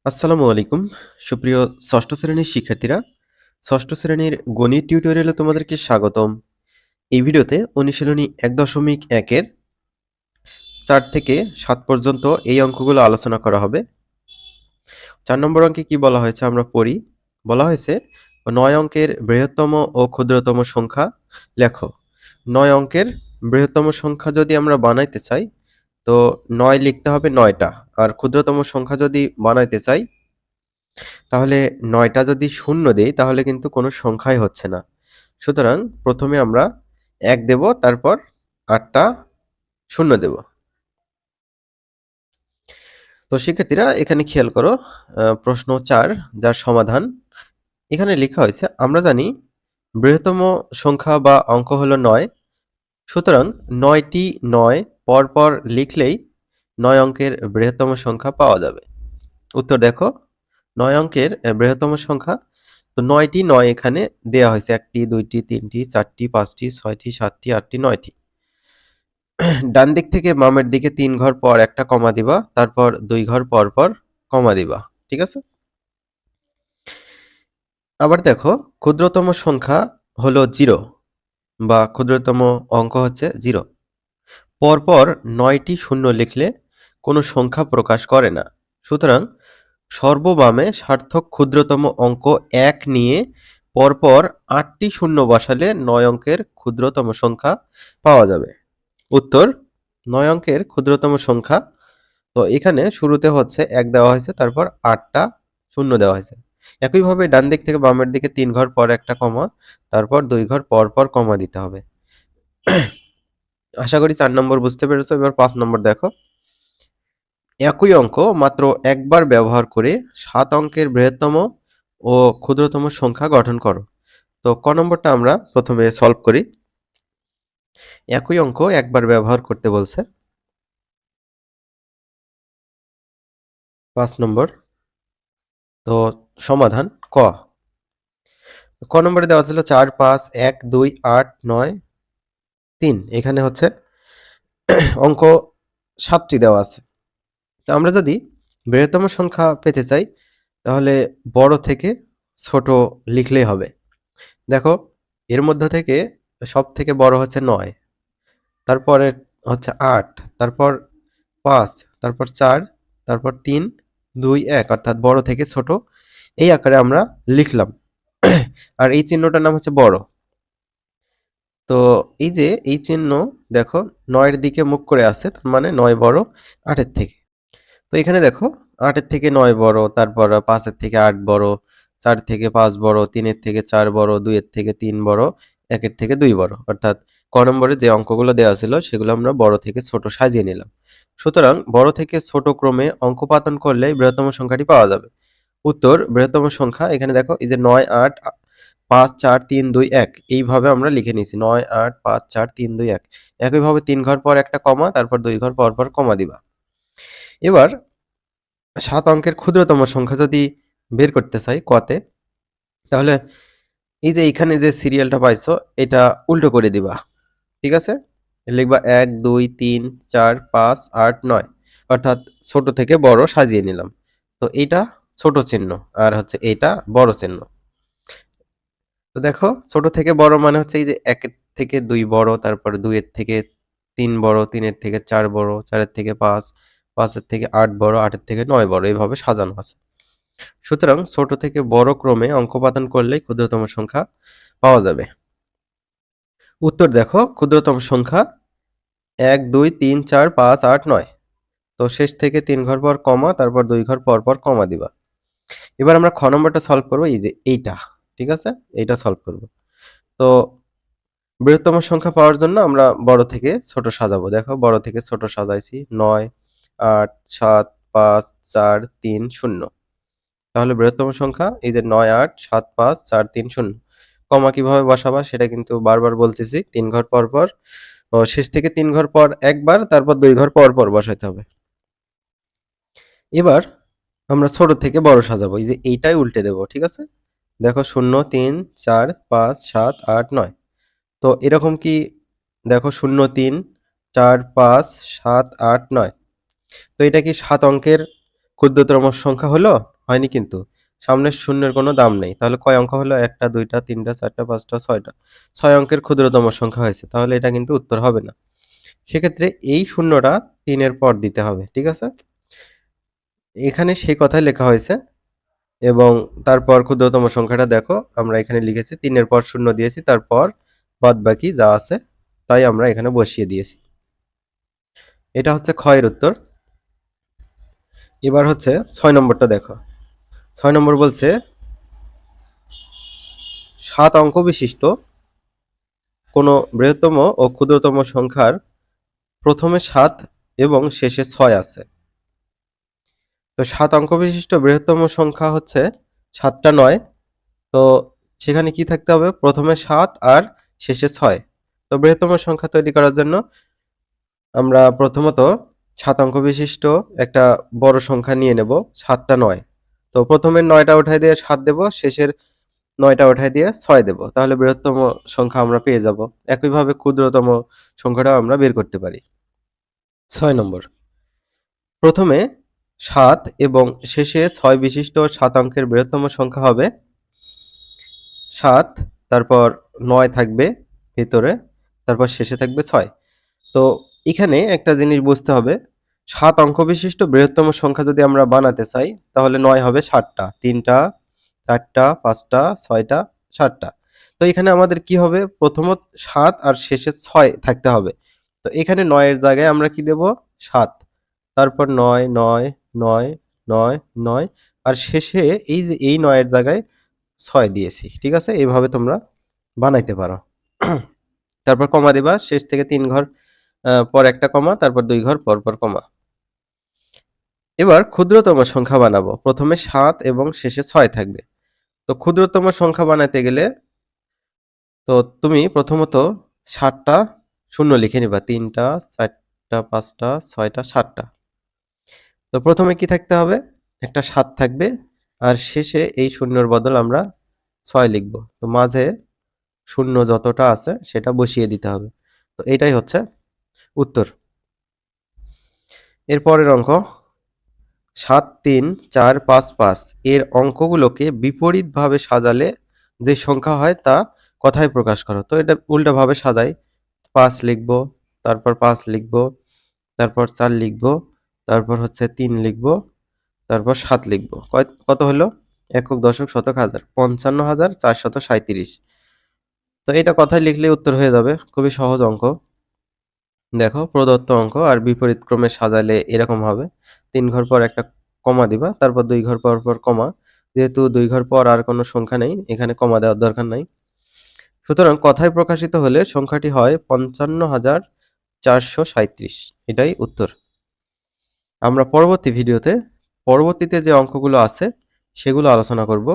আসসালামু আলাইকুম সুপ্রিয় ষষ্ঠ শ্রেণীর শিক্ষার্থীরা। ষষ্ঠ শ্রেণীর গণিত টিউটোরিয়ালে তোমাদেরকে স্বাগতম। এই ভিডিওতে অনুশীলনী ১.১ এর ৪ থেকে ৭ পর্যন্ত এই অঙ্কগুলো আলোচনা করা হবে। ৪ নম্বর অঙ্কে কি বলা হয়েছে আমরা পড়ি। বলা হয়েছে ৯ অঙ্কের বৃহত্তম ও ক্ষুদ্রতম সংখ্যা লেখো। ৯ অঙ্কের বৃহত্তম সংখ্যা যদি আমরা বানাইতে চাই তো ৯ লিখতে হবে ৯টা, আর ক্ষুদ্রতম সংখ্যা যদি বানাইতে চাই তাহলে ৯টা যদি শূন্য দেই তাহলে কিন্তু কোনো সংখ্যাই হচ্ছে না। সুতরাং প্রথমে আমরা ১ দেব, তারপর ৮টা শূন্য দেব। তো শিক্ষার্থীরা এখানে খেয়াল করো, প্রশ্ন ৪ যার সমাধান এখানে লেখা হয়েছে। আমরা জানি বৃহত্তম সংখ্যা বা অঙ্ক হলো ৯। সুতরাং ৯টি ৯ পরপর লিখলেই ৯ অঙ্কের বৃহত্তম সংখ্যা পাওয়া যাবে। উত্তর দেখো, ৯ অঙ্কের বৃহত্তম সংখ্যা। তো ৯টি ৯ এখানে দেয়া হয়েছে। ১টি, ২টি, ৩টি, ৪টি, ৫টি, ৬টি, ৭টি, ৮টি, ৯টি। ডান দিক থেকে বামের দিকে ৩ ঘর পর একটা কমা দিবা, তারপর ২ ঘর পর পর কমা দিবা। ঠিক আছে? আবার দেখো, ক্ষুদ্রতম সংখ্যা হলো 0 বা ক্ষুদ্রতম অঙ্ক হচ্ছে 0। পরপর ৯টি শূন্য লিখলে কোনো সংখ্যা প্রকাশ করে না। সুতরাং সর্ববামে সার্থক ক্ষুদ্রতম অঙ্ক ১ নিয়ে পরপর ৮টি শূন্য বসালে ৯ অঙ্কের ক্ষুদ্রতম সংখ্যা পাওয়া যাবে। উত্তর, ৯ অঙ্কের ক্ষুদ্রতম সংখ্যা। তো এখানে শুরুতে হচ্ছে ১ দেওয়া হয়েছে, তারপর ৮টা শূন্য দেওয়া হয়েছে। একইভাবে ডান দিক থেকে বামের দিকে ৩ ঘর পর একটা কমা, তারপর ২ ঘর পর পর কমা দিতে হবে। আশা করি ৪ নম্বর বুঝতে পেরেছো। এবার ৫ নম্বর দেখো। একই অঙ্ক মাত্র একবার ব্যবহার করে ৭ অঙ্কের বৃহত্তম ও ক্ষুদ্রতম সংখ্যা গঠন করো। তো ক নম্বরটা আমরা প্রথমে সলভ করি। একই অঙ্ক একবার ব্যবহার করতে বলছে। ৫ নম্বর। তো সমাধান ক। ক নম্বরে দেওয়া ছিল ৪, ৫, ১, ২, ৮, ৯, ৩। এখানে হচ্ছে অঙ্ক ৭টি দেওয়া আছে। তো আমরা যদি বৃহত্তম সংখ্যা পেতে চাই তাহলে বড় থেকে ছোট লিখলেই হবে। দেখো, এর মধ্যে থেকে সব থেকে বড় হচ্ছে ৯, তারপরে হচ্ছে ৮, তারপর ৫, তারপর ৪, তারপর ৩, ২, ১, অর্থাৎ বড় থেকে ছোট এই আকারে আমরা লিখলাম। আর এই চিহ্নটার নাম হচ্ছে বড়। তো এই যে এই চিহ্ন, দেখো ৯ এর দিকে মুখ করে আছে, তার মানে ৯ বড় ৮ এর থেকে। তো এখানে দেখো ৮ এর থেকে ৯ বড়, তারপর ৫ এর থেকে ৮ বড়, ৪ থেকে ৫ বড়, ৩ এর থেকে ৪ বড়, ২ এর থেকে ৩ বড়, ১ এর থেকে ২ বড়। অর্থাৎ ক নম্বরে যে অঙ্কগুলো দেওয়া ছিল সেগুলো আমরা বড় থেকে ছোট সাজিয়ে নিলাম। সুতরাং বড় থেকে ছোট ক্রমে অঙ্কপাতন করলে বৃহত্তম সংখ্যাটি পাওয়া যাবে। উত্তর, বৃহত্তম সংখ্যা এখানে দেখো এই যে ৯, ৮, ৫, ৪, ৩, ২, ১ এইভাবে আমরা লিখে নিয়েছি। ৯, ৮, ৫, ৪, ৩, ২, ১। একইভাবে ৩ ঘর পর একটা কমা, তারপর ২ ঘর পর পর কমা দিবা। এবার ৭ অঙ্কের ক্ষুদ্রতম সংখ্যা যদি বের করতে চাই কতে, তাহলে এই যে এখানে যে সিরিয়ালটা পাইছো এটা উল্টো করে দিবা। ঠিক আছে? লিখবা ১, ২, ৩, ৪, ৫, ৮, ৯, অর্থাৎ ছোট থেকে বড় সাজিয়ে নিলাম। তো এইটা ছোট চিহ্ন আর হচ্ছে এইটা বড় চিহ্ন। তো দেখো, ছোট থেকে বড় মানে হচ্ছে এই যে ১ এর থেকে ২ বড়, তারপর ২ এর থেকে ৩ বড়, ৩ এর থেকে ৪ বড়, ৪ এর থেকে ৫, ৫ এর থেকে ৮ বড়, ৮ এর থেকে ৯ বড়, এভাবে সাজানো আছে। সুতরাং ছোট থেকে বড় ক্রমে অঙ্কপাতন করলেই ক্ষুদ্রতম সংখ্যা পাওয়া যাবে। উত্তর দেখো, ক্ষুদ্রতম সংখ্যা ১, ২, ৩, ৪, ৫, ৮, ৯। তো শেষ থেকে ৩ ঘর পর কমা, তারপর ২ ঘর পর পর কমা দিবা। এবার আমরা খ নম্বরটা সলভ করব, এই যে এইটা। ঠিক আছে? এইটা সলভ করব। তো বৃহত্তম সংখ্যা পাওয়ার জন্য আমরা বড় থেকে ছোট সাজাবো। দেখো, বড় থেকে ছোট সাজাইছি। ৯, ৮, ৭, ৫, ৪, ৩, ০। তাহলে বৃহত্তম সংখ্যা এই যে ৯, ৮, ৭, ৫, ৪, ৩, ০। কমা কিভাবে বসাবা সেটা কিন্তু বারবার বলতেছি। ৩ ঘর পর পর ও শেষ থেকে ৩ ঘর পর একবার, তারপর ২ ঘর পর পর বসাইতে হবে। এবার আমরা ছোট থেকে বড় সাজাবো। এই যে এইটাই উল্টে দেব। ঠিক আছে? দেখো ০, ৩, ৪, ৫, ৭, ৮, ৯। তো এরকম কি দেখো ০, ৩, ৪, ৫, ৭, ৮, ৯। তো এটা কি ৭ অঙ্কের ক্ষুদ্রতম সংখ্যা হলো? হয়নি কিন্তু। সামনের শূন্যের কোনো দাম নেই। তাহলে কয় অঙ্ক হলো? ১ টা, ২ টা, ৩ টা, ৪ টা, ৫ টা, ৬ টা। ৬ অঙ্কের ক্ষুদ্রতম সংখ্যা হয়েছে। তাহলে এটা কিন্তু উত্তর হবে না। সেক্ষেত্রে এই শূন্যটা ৩ এর পর দিতে হবে। ঠিক আছে? এখানে সেই কথাই লেখা হয়েছে এবং তারপর ক্ষুদ্রতম সংখ্যাটা দেখো আমরা এখানে লিখেছি ৩ এর পর শূন্য দিয়েছি, তারপর বাদবাকি যা আছে তাই আমরা এখানে বসিয়ে দিয়েছি। এটা হচ্ছে খ এর উত্তর। এবার হচ্ছে ৬ নম্বরটা দেখো। ৬ নম্বর বলছে ৭ অঙ্ক বিশিষ্ট কোনো বৃহত্তম ও ক্ষুদ্রতম সংখ্যার প্রথমে ৭ এবং শেষে ৬ আছে। তো ৭ অঙ্ক বিশিষ্ট বৃহত্তম সংখ্যা হচ্ছে ৭ টা ৯। তো সেখানে কি থাকতে হবে? প্রথমে ৭ আর শেষে ৬। তো বৃহত্তম সংখ্যা তৈরি করার জন্য আমরা প্রথমত ৭ অঙ্ক বিশিষ্ট একটা বড় সংখ্যা নিয়ে নেব, ৭ টা ৯। তো প্রথমের ৯ টা উঠায় দিয়ে ৭ দেব, শেষের ৯ টা উঠায় দিয়ে ৬ দেব। তাহলে বৃহত্তম সংখ্যা আমরা পেয়ে যাব। একইভাবে ক্ষুদ্রতম সংখ্যাটাও আমরা বের করতে পারি। ৬ নম্বর। প্রথমে ৭ এবং শেষে ৬ বিশিষ্ট ৭ অঙ্কের বৃহত্তম সংখ্যা হবে ৭, তারপর ৯ থাকবে ভেতরে, তারপর শেষে থাকবে ৬। তো এখানে একটা জিনিস বুঝতে হবে, ৭ অঙ্ক বিশিষ্ট বৃহত্তম সংখ্যা যদি আমরা বানাতে চাই, তাহলে ৯ হবে ৭ টা। ৩ টা, ৪ টা, ৫ টা, ৬ টা, ৭ টা। তো এখানে আমাদের কি হবে? প্রথমত ৭ আর শেষে ৬ থাকতে হবে। তো এখানে ৯ এর জায়গায় আমরা কি দেব? ৭। তারপর ৯, ৯, ৯, ৯, ৯ আর শেষে এই যে এই ৯ এর জায়গায় ৬ দিয়েছি। ঠিক আছে? এভাবে তোমরা বানাইতে পারো। তারপর কমা দিবা। শেষ থেকে ৩ ঘর পর একটা কমা, তারপর ২ ঘর পর, পর কমা। এবার ক্ষুদ্রতম সংখ্যা বানাবো। প্রথমে ৭ এবং শেষে ৬ থাকবে। তো ক্ষুদ্রতম সংখ্যা বানাতে গেলে তো তুমি প্রথমত ৭ টা শূন্য লিখে নিবা। ৩ টা, ৪ টা, ৫ টা, ৬ টা, ৭ টা। তো প্রথমে কি থাকতে হবে? একটা ৭ থাকবে আর শেষে এই শূন্যর বদল আমরা ৬ লিখব। তো মাঝে শূন্য যতটা আছে সেটা বসিয়ে দিতে হবে। তো এটাই হচ্ছে উত্তর। এর পরের অঙ্ক ৭, ৩, ৪, ৫, ৫ এর অঙ্কগুলোকে বিপরীতভাবে সাজালে যে সংখ্যা হয় তা কথায় প্রকাশ করো। তো এটা উল্টাভাবে সাজাই। ৫ লিখব, তারপর ৫ লিখব, তারপর ৪ লিখব, তারপর হচ্ছে ৩ লিখব, তারপর ৭ লিখব। কত হলো? একক, দশক, শতক, হাজার। ৫৫,৪৩৭। তো এটা কথায় লিখলেই উত্তর হয়ে যাবে। খুবই সহজ অঙ্ক। দেখো প্রদত্ত অঙ্ক আর বিপরীত ক্রমে সাজালে এরকম হবে। ৩ ঘর পর একটা কমা দিবা, তারপর ২ ঘর পর, পর কমা। যেহেতু ২ ঘর পর আর কোনো সংখ্যা নেই, এখানে কমা দেওয়ার দরকার নাই। সুতরাং কথায় প্রকাশিত হলে সংখ্যাটি হয় ৫৫,৪৩৭। এটাই উত্তর। আমরা পরবর্তী ভিডিওতে পরবর্তীতে যে অঙ্কগুলো আছে সেগুলো আলোচনা করব।